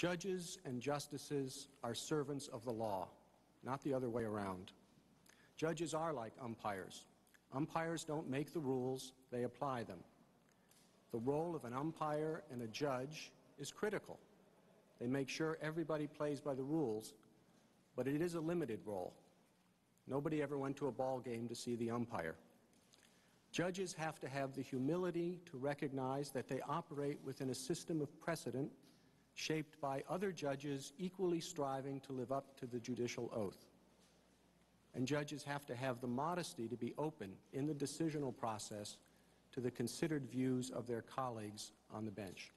Judges and justices are servants of the law, not the other way around. Judges are like umpires. Umpires don't make the rules, they apply them. The role of an umpire and a judge is critical. They make sure everybody plays by the rules, but it is a limited role. Nobody ever went to a ball game to see the umpire. Judges have to have the humility to recognize that they operate within a system of precedent shaped by other judges equally striving to live up to the judicial oath. And judges have to have the modesty to be open in the decisional process to the considered views of their colleagues on the bench.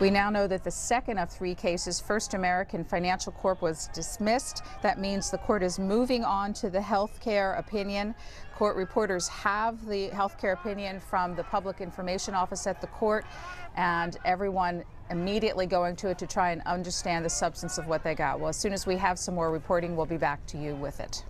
We now know that the second of 3 cases, First American Financial Corp, was dismissed. That means the court is moving on to the health care opinion. Court reporters have the health care opinion from the Public Information Office at the court, and everyone immediately going to it to try and understand the substance of what they got. Well, as soon as we have some more reporting, we'll be back to you with it.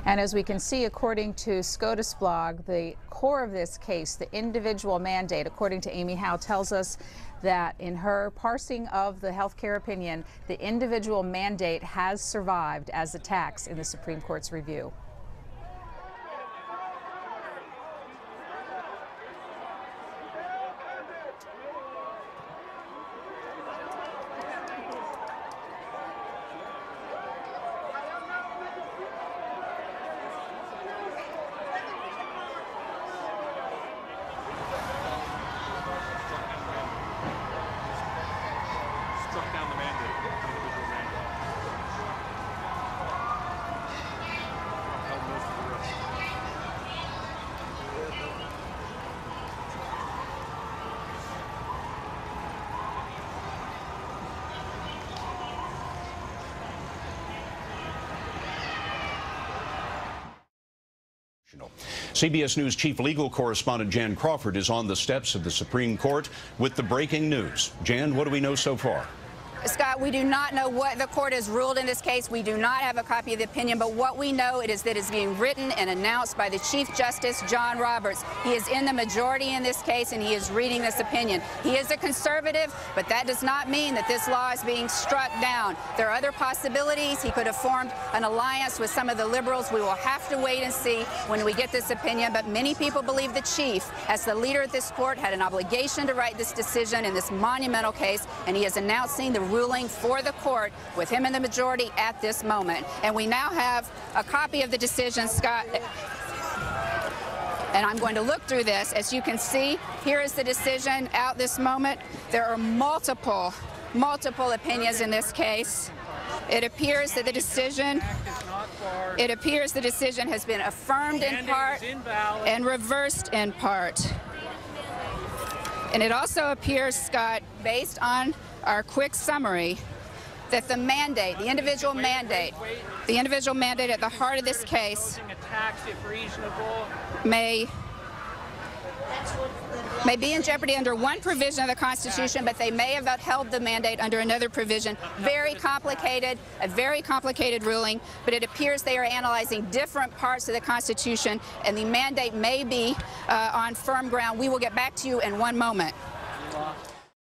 And as we can see, according to SCOTUS blog, the core of this case, the individual mandate, according to Amy Howe, tells us that in her parsing of the health care opinion, the individual mandate has survived as a tax in the Supreme Court's review. CBS News chief legal correspondent Jan Crawford is on the steps of the Supreme Court with the breaking news. Jan, what do we know so far? Scott, we do not know what the court has ruled in this case. We do not have a copy of the opinion, but what we know is that it's being written and announced by the Chief Justice, John Roberts. He is in the majority in this case, and he is reading this opinion. He is a conservative, but that does not mean that this law is being struck down. There are other possibilities. He could have formed an alliance with some of the liberals. We will have to wait and see when we get this opinion, but many people believe the Chief, as the leader of this court, had an obligation to write this decision in this monumental case, and he is announcing the ruling for the court with him in the majority at this moment. And we now have a copy of the decision, Scott. And I'm going to look through this. As you can see, here is the decision out this moment. There are multiple opinions in this case. It appears that the decision has been affirmed in part and reversed in part. And it also appears, Scott, based on our quick summary, that the mandate, the individual mandate at the heart of this case may be in jeopardy under one provision of the Constitution, but they may have upheld the mandate under another provision. Very complicated, a very complicated ruling, but it appears they are analyzing different parts of the Constitution, and the mandate may be on firm ground. We will get back to you in one moment.